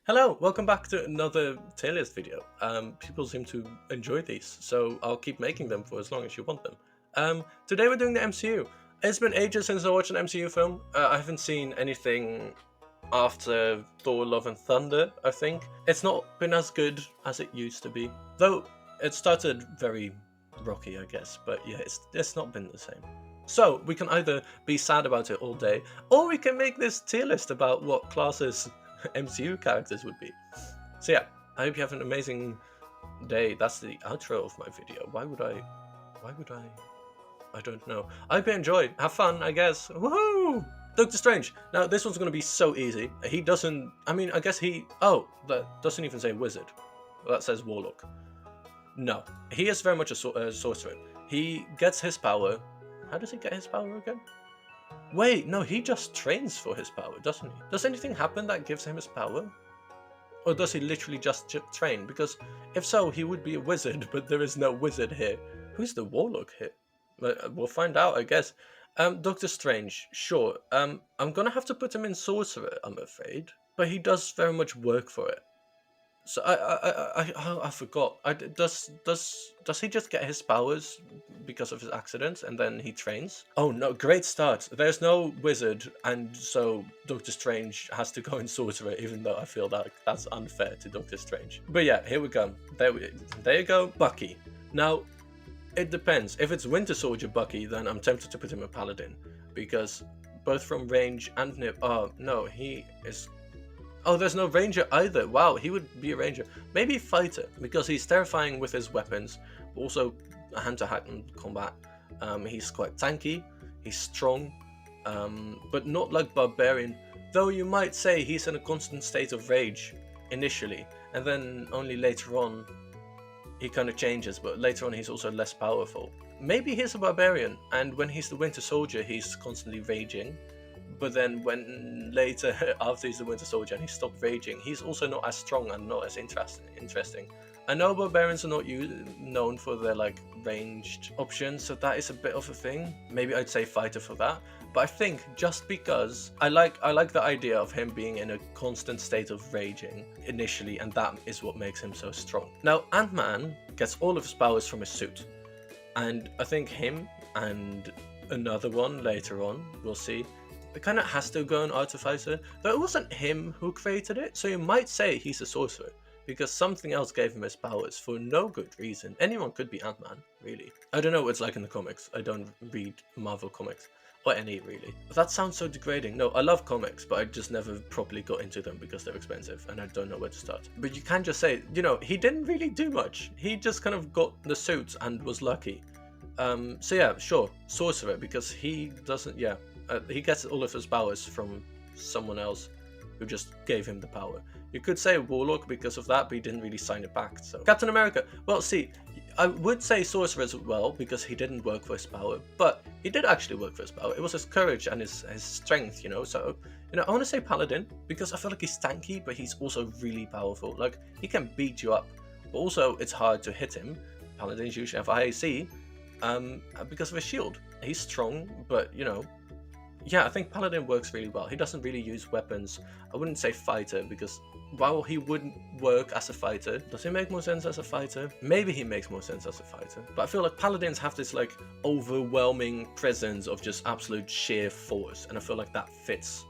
Hello, welcome back to another tier list video. People seem to enjoy these, so I'll keep making them for as long as you want them. Today we're doing the MCU. It's been ages since I watched an MCU film. I haven't seen anything after Thor: Love and Thunder, I think. It's not been as good as it used to be. Though it started very rocky, I guess, but yeah, it's not been the same. So we can either be sad about it all day, or we can make this tier list about what classes MCU characters would be. So yeah, I hope you have an amazing day. That's the outro of my video. Why would I? I don't know. I hope you enjoy. Have fun, I guess. Woohoo! Doctor Strange. Now this one's gonna be so easy. He doesn't. I mean, I guess he. Oh, that doesn't even say wizard. Well, that says warlock. No, he is very much a sorcerer. He gets his power. How does he get his power again? Wait, no, he just trains for his power, doesn't he? Does anything happen that gives him his power? Or does he literally just train? Because if so, he would be a wizard, but there is no wizard here. Who's the warlock here? We'll find out, I guess. Doctor Strange, sure. I'm gonna have to put him in sorcerer, I'm afraid. But he does very much work for it. So I forgot. Does he just get his powers because of his accident and then he trains? Oh no, great start. There's no wizard, and so Doctor Strange has to go in sorcerer, even though I feel that that's unfair to Doctor Strange. But yeah, here we go. There you go, Bucky. Now, it depends. If it's Winter Soldier Bucky, then I'm tempted to put him a paladin, because both from range and nip. Oh no, he is. Oh, there's no ranger either. Wow, he would be a ranger. Maybe fighter, because he's terrifying with his weapons, but also hand-to-hand combat. He's quite tanky, he's strong, but not like barbarian. Though you might say he's in a constant state of rage initially, and then only later on he kind of changes, but later on he's also less powerful. Maybe he's a barbarian, and when he's the Winter Soldier, he's constantly raging. But then when later, after he's the Winter Soldier and he stopped raging, he's also not as strong and not as interesting. I know barbarians are not known for their like ranged options, so that is a bit of a thing. Maybe I'd say fighter for that. But I think just because I like the idea of him being in a constant state of raging initially, and that is what makes him so strong. Now Ant-Man gets all of his powers from his suit, and I think him and another one later on, we'll see. It kind of has to go an artificer, though it wasn't him who created it, so you might say he's a sorcerer, because something else gave him his powers for no good reason. Anyone could be Ant-Man, really. I don't know what it's like in the comics. I don't read Marvel comics, or any really. That sounds so degrading. No, I love comics, but I just never properly got into them because they're expensive, and I don't know where to start. But you can just say, you know, he didn't really do much. He just kind of got the suit and was lucky. So yeah, sure, sorcerer, because he doesn't, yeah. He gets all of his powers from someone else who just gave him the power. You could say warlock because of that, but he didn't really sign a pact. So Captain America, well, see, I would say sorcerer as well because he didn't work for his power, but he did actually work for his power. It was his courage and his strength, you know. So, you know, I want to say paladin because I feel like he's tanky, but he's also really powerful. Like, he can beat you up, but also it's hard to hit him. Paladins usually have IAC because of his shield. He's strong, but you know. Yeah, I think Paladin works really well. He doesn't really use weapons. I wouldn't say fighter because while he wouldn't work as a fighter, does he make more sense as a fighter? Maybe he makes more sense as a fighter. But I feel like Paladins have this like overwhelming presence of just absolute sheer force, and I feel like that fits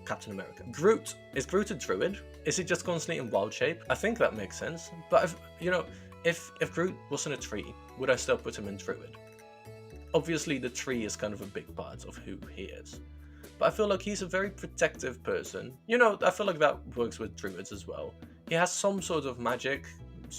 Captain America. Groot. Is Groot a druid? Is he just constantly in wild shape? I think that makes sense. But if Groot wasn't a tree, would I still put him in druid? Obviously, the tree is kind of a big part of who he is. But I feel like he's a very protective person. You know, I feel like that works with druids as well. He has some sort of magic,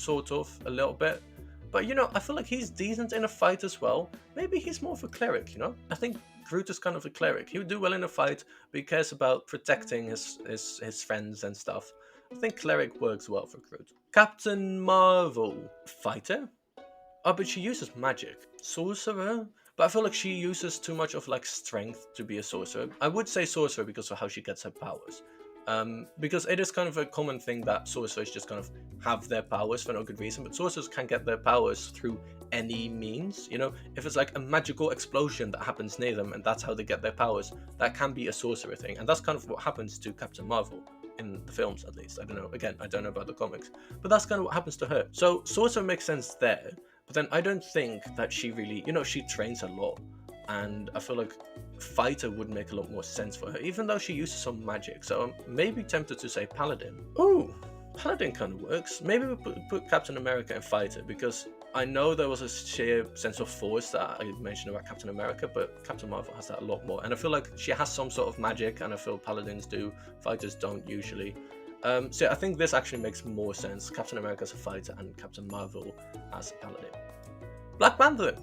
a little bit. But, you know, I feel like he's decent in a fight as well. Maybe he's more of a cleric, you know? I think Groot is kind of a cleric. He would do well in a fight, but he cares about protecting his friends and stuff. I think cleric works well for Groot. Captain Marvel. Fighter? Oh, but she uses magic. Sorcerer? But I feel like she uses too much of like strength to be a sorcerer. I would say sorcerer because of how she gets her powers. Because it is kind of a common thing that sorcerers just kind of have their powers for no good reason, but sorcerers can get their powers through any means, you know? If it's like a magical explosion that happens near them and that's how they get their powers, that can be a sorcerer thing, and that's kind of what happens to Captain Marvel in the films at least. I don't know. Again, I don't know about the comics, but that's kind of what happens to her. So Sorcerer makes sense there, but then I don't think that she really, she trains a lot, and I feel like Fighter would make a lot more sense for her, even though she uses some magic. So I'm maybe tempted to say Paladin. Ooh, Paladin kind of works. Maybe we put Captain America and Fighter, because I know there was a sheer sense of force that I mentioned about Captain America, but Captain Marvel has that a lot more. And I feel like she has some sort of magic, and I feel Paladins do, Fighters don't usually. So I think this actually makes more sense. Captain America as a fighter and Captain Marvel as a Paladin. Black Panther.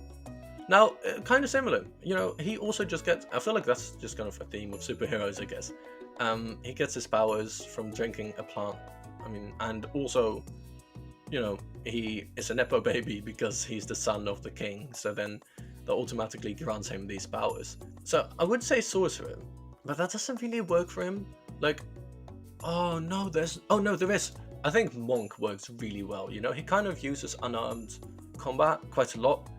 Now, kind of similar. He also just gets... I feel like that's just kind of a theme of superheroes, I guess. He gets his powers from drinking a plant. And also, he is a Nepo baby because he's the son of the king. So then that automatically grants him these powers. So I would say Sorcerer, but that doesn't really work for him. Like, there is. I think Monk works really well. He kind of uses unarmed combat quite a lot.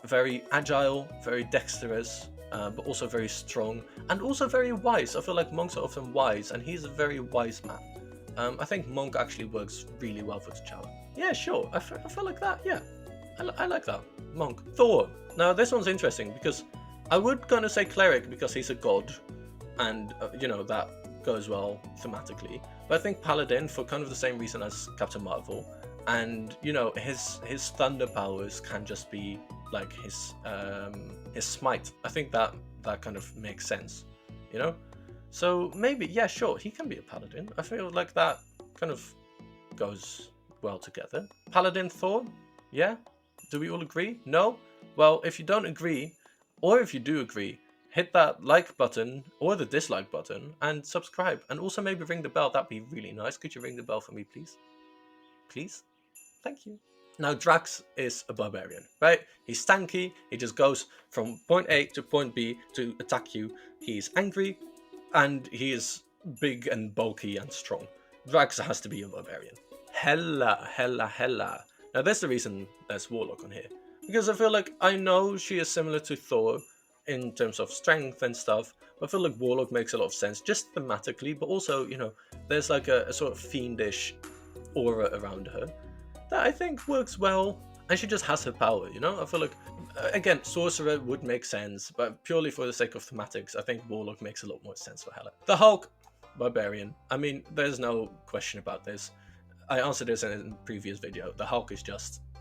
Very agile, very dexterous, but also very strong, and also very wise. I feel like monks are often wise, and he's a very wise man. I think Monk actually works really well for T'Challa. Yeah, sure. I feel like that. Yeah, I like that. Monk. Thor. Now this one's interesting because I would kind of say Cleric because he's a god, and that goes well thematically. But I think Paladin for kind of the same reason as Captain Marvel, and his thunder powers can just be like his smite. I think that kind of makes sense, So maybe, yeah, sure, he can be a Paladin. I feel like that kind of goes well together. Paladin Thor, yeah? Do we all agree? No? Well, if you don't agree, or if you do agree, hit that like button or the dislike button and subscribe. And also maybe ring the bell. That'd be really nice. Could you ring the bell for me, please? Please? Thank you. Now, Drax is a barbarian, right? He's tanky. He just goes from point A to point B to attack you. He's angry, and he is big and bulky and strong. Drax has to be a barbarian. Hella. Now, that's the reason there's Warlock on here. Because I feel like I know she is similar to Thor in terms of strength and stuff, but I feel like Warlock makes a lot of sense, just thematically, but also, there's like a sort of fiendish aura around her that I think works well, and she just has her power, I feel like, again, Sorcerer would make sense, but purely for the sake of thematics, I think Warlock makes a lot more sense for Hela. The Hulk, barbarian. There's no question about this. I answered this in a previous video. The Hulk is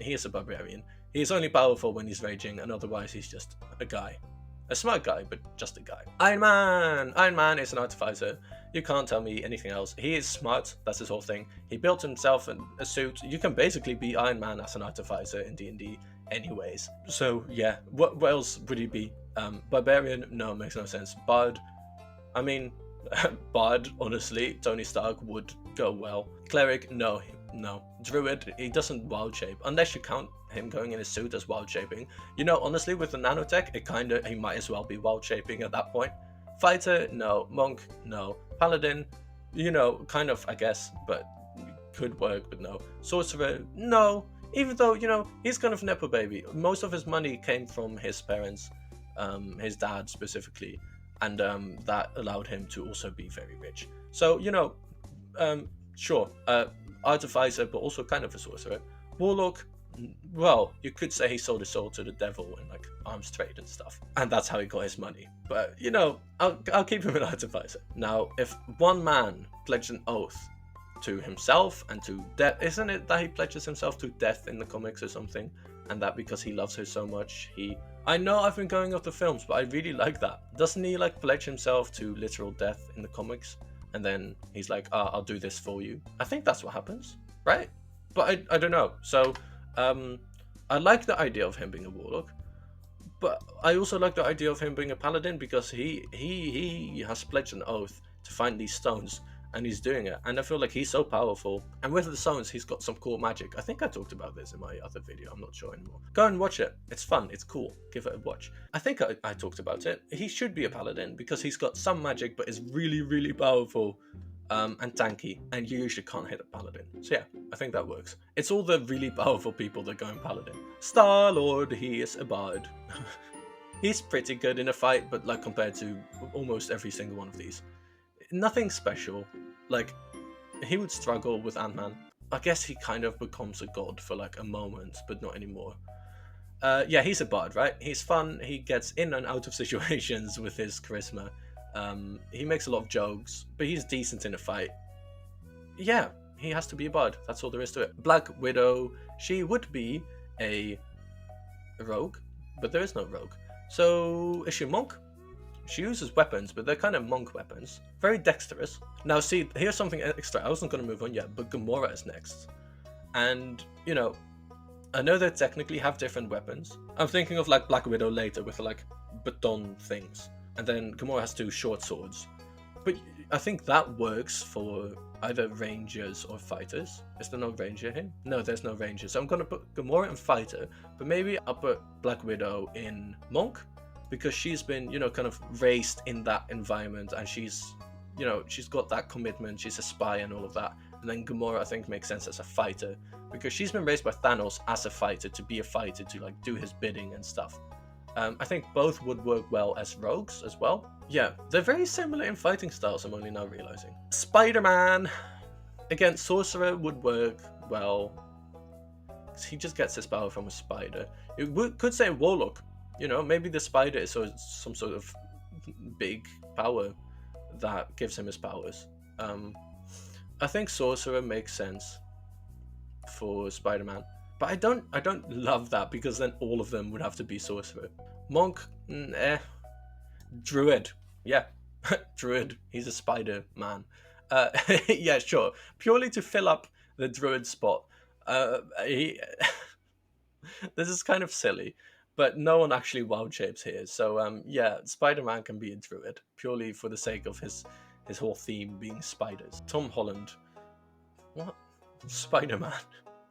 he is a barbarian. He's only powerful when he's raging, and otherwise he's just a guy. A smart guy, but just a guy. Iron Man is an artificer. You can't tell me anything else. He is smart. That's his whole thing. He built himself a suit. You can basically be Iron Man as an artificer in DnD anyways. So yeah, what else would he be? Barbarian? No, makes no sense. Bard? Bard, honestly, Tony Stark would go well. Cleric? No. Druid? He doesn't wild shape, unless you count him going in a suit as wild shaping. Honestly, with the nanotech, he might as well be wild shaping at that point. Fighter? No. Monk? No. Paladin? Kind of, I guess, but could work, but no. Sorcerer? No. Even though, he's kind of Nepo baby. Most of his money came from his parents, his dad specifically, and that allowed him to also be very rich. So, sure, artificer, but also kind of a sorcerer. Warlock? Well, you could say he sold his soul to the devil in like arms trade and stuff, and that's how he got his money. But I'll keep him an artificer. Now, if one man pledged an oath to himself and to death, isn't it that he pledges himself to death in the comics or something? And that because he loves her so much, I know I've been going off the films, but I really like that. Doesn't he like pledge himself to literal death in the comics? And then he's like, I'll do this for you. I think that's what happens, right? But I don't know. So, I like the idea of him being a warlock, but I also like the idea of him being a paladin because he has pledged an oath to find these stones, and he's doing it. And I feel like he's so powerful. And with the stones, he's got some cool magic. I think I talked about this in my other video. I'm not sure anymore. Go and watch it. It's fun. It's cool. Give it a watch. I think I talked about it. He should be a paladin because he's got some magic, but is really, really powerful. And tanky, and you usually can't hit a paladin. So yeah, I think that works. It's all the really powerful people that go in paladin. Star-Lord, he is a bard. He's pretty good in a fight, but like compared to almost every single one of these. Nothing special. Like, he would struggle with Ant-Man. I guess he kind of becomes a god for like a moment, but not anymore. Yeah, he's a bard, right? He's fun. He gets in and out of situations with his charisma. He makes a lot of jokes, but he's decent in a fight. Yeah, he has to be a bard. That's all there is to it. Black Widow, she would be a rogue, but there is no rogue. So is she a monk? She uses weapons, but they're kind of monk weapons. Very dexterous. Now see, here's something extra. I wasn't going to move on yet, but Gamora is next. And, you know, I know they technically have different weapons. I'm thinking of like Black Widow later with like baton things. And then Gamora has 2 short swords. But I think that works for either rangers or fighters. Is there no ranger here? No, there's no ranger. So I'm going to put Gamora in fighter, but maybe I'll put Black Widow in monk, because she's been, you know, kind of raised in that environment, and she's, you know, she's got that commitment, she's a spy and all of that. And then Gamora, I think, makes sense as a fighter, because she's been raised by Thanos as a fighter, to be a fighter, to like do his bidding and stuff. I think both would work well as rogues as well. Yeah, they're very similar in fighting styles, I'm only now realizing. Spider-Man! Again, Sorcerer would work well, because he just gets his power from a spider. You could say Warlock. You know, maybe the spider is some sort of big power that gives him his powers. I think Sorcerer makes sense for Spider-Man, but I don't love that, because then all of them would have to be Sorcerer. Monk, Druid, yeah, Druid. He's a Spider-Man. Yeah, sure. Purely to fill up the Druid spot. This is kind of silly, but no one actually wild shapes here. So yeah, Spider-Man can be a Druid purely for the sake of his whole theme being spiders. Tom Holland, what? Spider-Man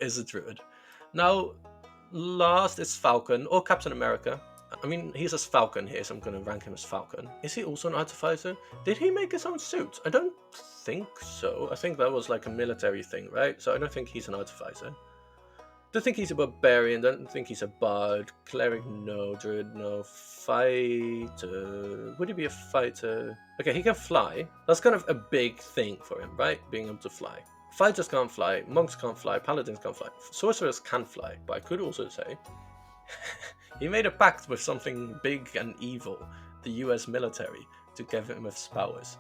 is a Druid. Now, last is Falcon or Captain America. I mean, he says Falcon here, so I'm going to rank him as Falcon. Is he also an artificer? Did he make his own suit? I don't think so. I think that was like a military thing, right? So I don't think he's an artificer. Don't think he's a barbarian. Don't think he's a bard. Cleric, no. Druid, no. Fighter. Would he be a fighter? Okay, he can fly. That's kind of a big thing for him, right? Being able to fly. Fighters can't fly. Monks can't fly. Paladins can't fly. Sorcerers can fly. But I could also say he made a pact with something big and evil, the US military, to give him his powers.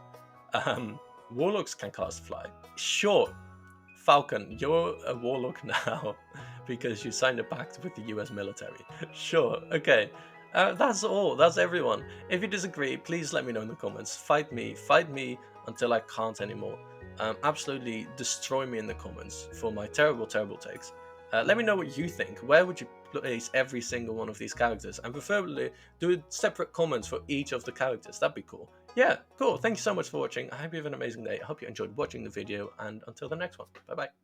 Warlocks can cast fly. Sure, Falcon, you're a warlock now because you signed a pact with the US military. Sure, okay. That's all. That's everyone. If you disagree, please let me know in the comments. Fight me until I can't anymore. Absolutely destroy me in the comments for my terrible takes. Let me know what you think. Where would you place every single one of these characters? And preferably do separate comments for each of the characters. That'd be cool. Yeah, cool. Thank you so much for watching. I hope you have an amazing day. I hope you enjoyed watching the video, and until the next one. Bye bye.